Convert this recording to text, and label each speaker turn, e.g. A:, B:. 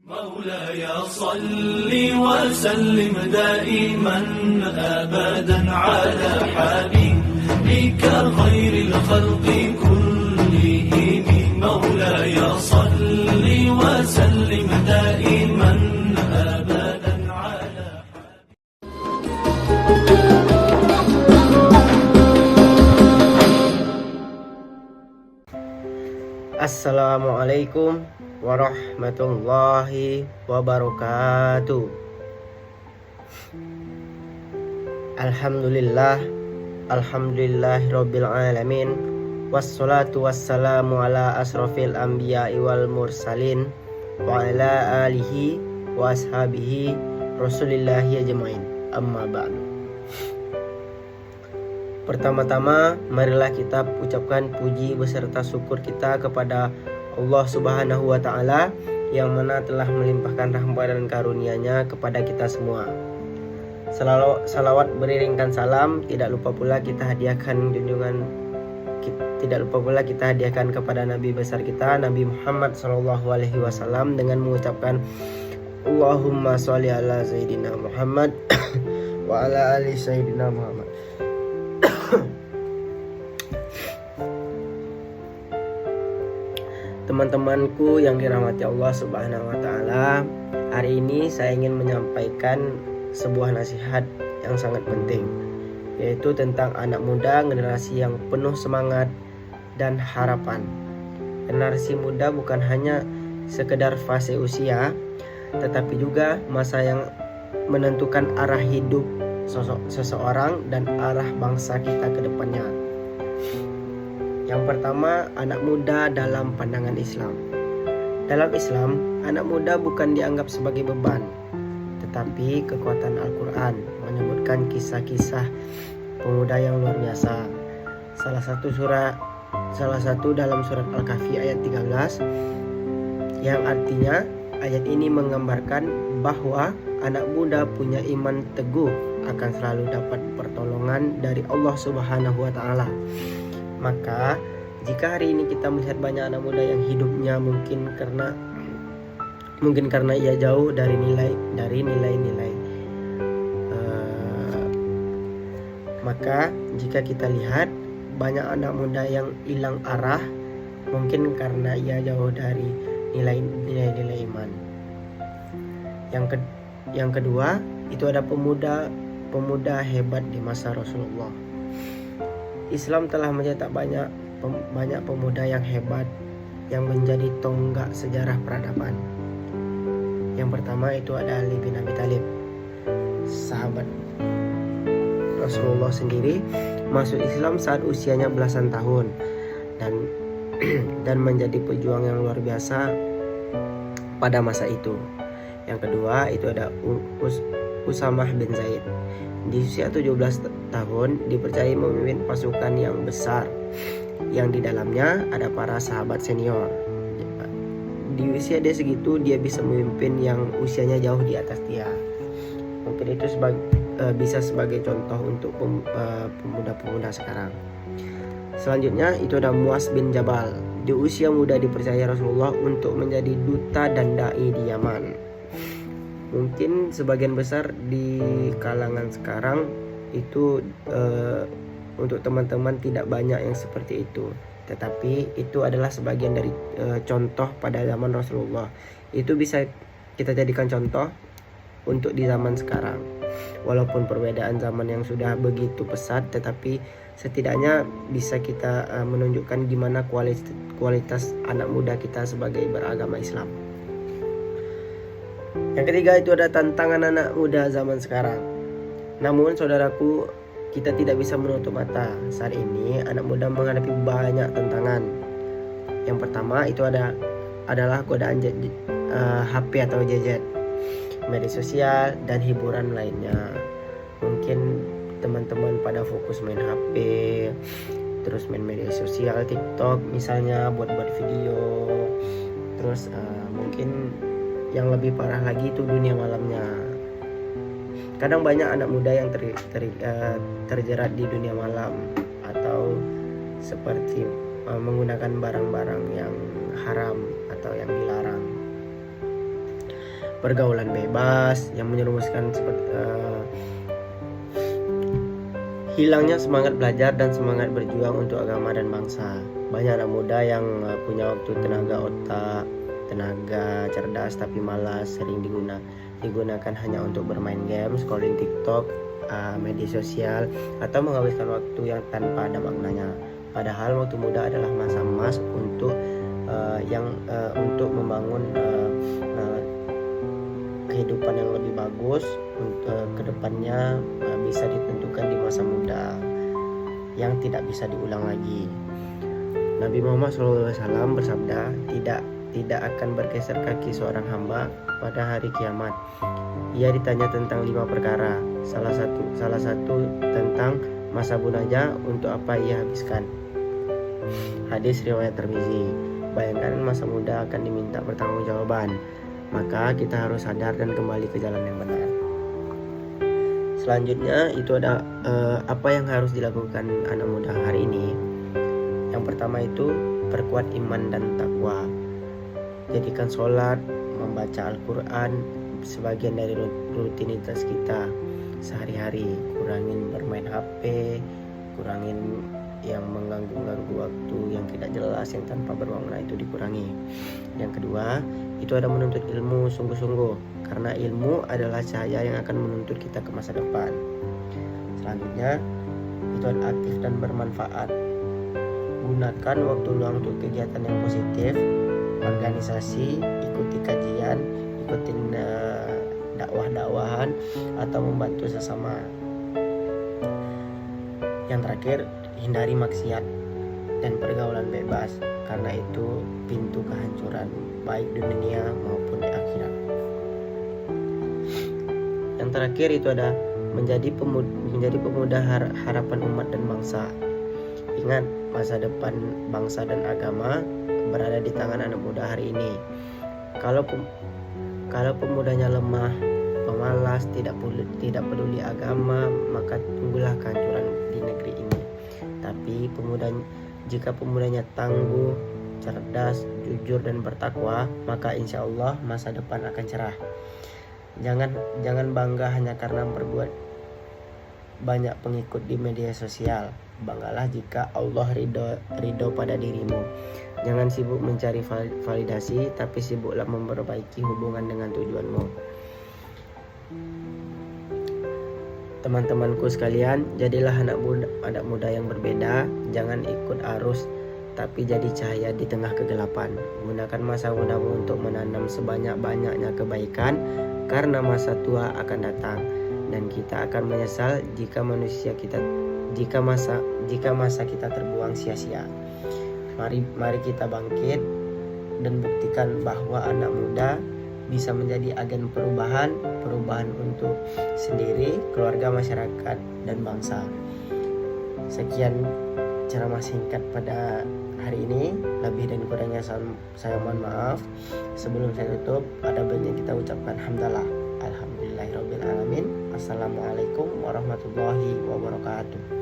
A: مولاي صل وسلم دائما أبدا على حبيبك خير الخلق كلهم مولاي صل وسلم دائما أبدا على
B: Assalamualaikum warahmatullahi wabarakatuh. Alhamdulillahirabbil alamin. Wassalatu wassalamu ala asrofil anbiya'i wal mursalin wa ala alihi wa ashabihi rasulillahi ajmain. Amma ba'du. Pertama-tama, marilah kita ucapkan puji beserta syukur kita kepada Allah Subhanahu wa Ta'ala yang mana telah melimpahkan rahmat dan karunia-Nya kepada kita semua. Salawat beriringkan salam, tidak lupa pula kita hadiahkan kepada Nabi besar kita, Nabi Muhammad SAW, dengan mengucapkan Allahumma sholli ala Sayyidina Muhammad wa ala ali Sayyidina Muhammad. Teman-temanku yang dirahmati Allah Subhanahu wa Ta'ala, hari ini saya ingin menyampaikan sebuah nasihat yang sangat penting, yaitu tentang anak muda, generasi yang penuh semangat dan harapan. Generasi muda bukan hanya sekedar fase usia, tetapi juga masa yang menentukan arah hidup seseorang dan arah bangsa kita ke depannya. Yang pertama, anak muda dalam pandangan Islam. Dalam Islam, anak muda bukan dianggap sebagai beban, tetapi kekuatan Al-Quran menyebutkan kisah-kisah pemuda yang luar biasa. Salah satu dalam surat Al-Kahfi ayat 13, yang artinya ayat ini menggambarkan bahwa anak muda punya iman teguh akan selalu dapat pertolongan dari Allah Subhanahu wa Ta'ala. Maka jika hari ini kita melihat banyak anak muda yang hidupnya mungkin karena ia jauh dari nilai-nilai, maka jika kita lihat banyak anak muda yang hilang arah, mungkin karena ia jauh dari nilai-nilai iman. Yang kedua, itu ada pemuda hebat di masa Rasulullah. Islam telah mencetak banyak pemuda yang hebat yang menjadi tonggak sejarah peradaban. Yang pertama itu ada Ali bin Abi Thalib, sahabat Rasulullah sendiri, masuk Islam saat usianya belasan tahun dan menjadi pejuang yang luar biasa pada masa itu. Yang kedua itu ada Usamah bin Zaid. Di usia 17 tahun dipercayai memimpin pasukan yang besar yang di dalamnya ada para sahabat senior. Di usia dia segitu dia bisa memimpin yang usianya jauh di atas dia. Mungkin itu bisa sebagai contoh untuk pemuda-pemuda sekarang. Selanjutnya itu ada Muaz bin Jabal. Di usia muda dipercaya Rasulullah untuk menjadi duta dan dai di Yaman. Mungkin sebagian besar di kalangan sekarang itu untuk teman-teman tidak banyak yang seperti itu, tetapi itu adalah sebagian dari contoh pada zaman Rasulullah. Itu bisa kita jadikan contoh untuk di zaman sekarang. Walaupun perbedaan zaman yang sudah begitu pesat, tetapi setidaknya bisa kita menunjukkan gimana kualitas anak muda kita sebagai beragama Islam. Yang ketiga itu ada tantangan anak muda zaman sekarang. Namun saudaraku, kita tidak bisa menutup mata. Saat ini anak muda menghadapi banyak tantangan. Yang pertama itu adalah godaan HP atau gadget, media sosial dan hiburan lainnya. Mungkin teman-teman pada fokus main HP, terus main media sosial, TikTok misalnya buat video. Terus mungkin yang lebih parah lagi itu dunia malamnya. Kadang banyak anak muda yang terjerat di dunia malam atau seperti menggunakan barang-barang yang haram atau yang dilarang. pergaulan bebas yang menyerumuskan seperti hilangnya semangat belajar dan semangat berjuang untuk agama dan bangsa. Banyak anak muda yang punya waktu, tenaga otak, tenaga cerdas tapi malas, sering digunakan hanya untuk bermain game, scrolling TikTok, media sosial, atau menghabiskan waktu yang tanpa ada maknanya. Padahal waktu muda adalah masa emas untuk untuk membangun kehidupan yang lebih bagus untuk kedepannya, bisa ditentukan di masa muda yang tidak bisa diulang lagi. Nabi Muhammad SAW bersabda, tidak akan bergeser kaki seorang hamba pada hari kiamat. Ia ditanya tentang 5 perkara, salah satu tentang masa munanya, untuk apa ia habiskan. Hadis riwayat Tirmizi. Bayangkan masa muda akan diminta pertanggungjawaban, maka kita harus sadar dan kembali ke jalan yang benar. Selanjutnya itu ada apa yang harus dilakukan anak muda hari ini. Yang pertama itu perkuat iman dan takwa. Jadikan sholat, membaca Al-Quran sebagian dari rutinitas kita sehari-hari. Kurangin bermain HP, kurangin yang mengganggu waktu yang tidak jelas, yang tanpa bermakna, itu dikurangi. Yang kedua itu ada menuntut ilmu sungguh-sungguh, karena ilmu adalah cahaya yang akan menuntut kita ke masa depan. Selanjutnya itu ada aktif dan bermanfaat. Gunakan waktu luang untuk kegiatan yang positif, organisasi, ikuti kajian, ikutin dakwah-dakwahan, atau membantu sesama. Yang terakhir, hindari maksiat dan pergaulan bebas, karena itu pintu kehancuran baik di dunia maupun di akhirat. Yang terakhir itu ada menjadi pemuda harapan umat dan bangsa. Ingat, masa depan bangsa dan agama berada di tangan anak muda hari ini. Kalau pemudanya lemah, pemalas, tidak peduli agama, maka tunggulah kehancuran di negeri ini. Tapi jika pemudanya tangguh, cerdas, jujur dan bertakwa, maka insya Allah masa depan akan cerah. Jangan bangga hanya karena berbuat banyak pengikut di media sosial. Banggalah jika Allah ridho pada dirimu. Jangan sibuk mencari validasi, tapi sibuklah memperbaiki hubungan dengan tujuanmu. Teman-temanku sekalian, jadilah anak muda yang berbeda. Jangan ikut arus, tapi jadi cahaya di tengah kegelapan. Gunakan masa mudamu untuk menanam sebanyak-banyaknya kebaikan, karena masa tua akan datang dan kita akan menyesal jika masa kita terbuang sia-sia. Mari kita bangkit dan buktikan bahwa anak muda bisa menjadi agen perubahan untuk sendiri, keluarga, masyarakat, dan bangsa. Sekian ceramah singkat pada hari ini. Lebih dan kurangnya saya mohon maaf. Sebelum saya tutup, ada baiknya kita ucapkan hamdalah. Alhamdulillahirabbil alamin. Assalamualaikum warahmatullahi wabarakatuh.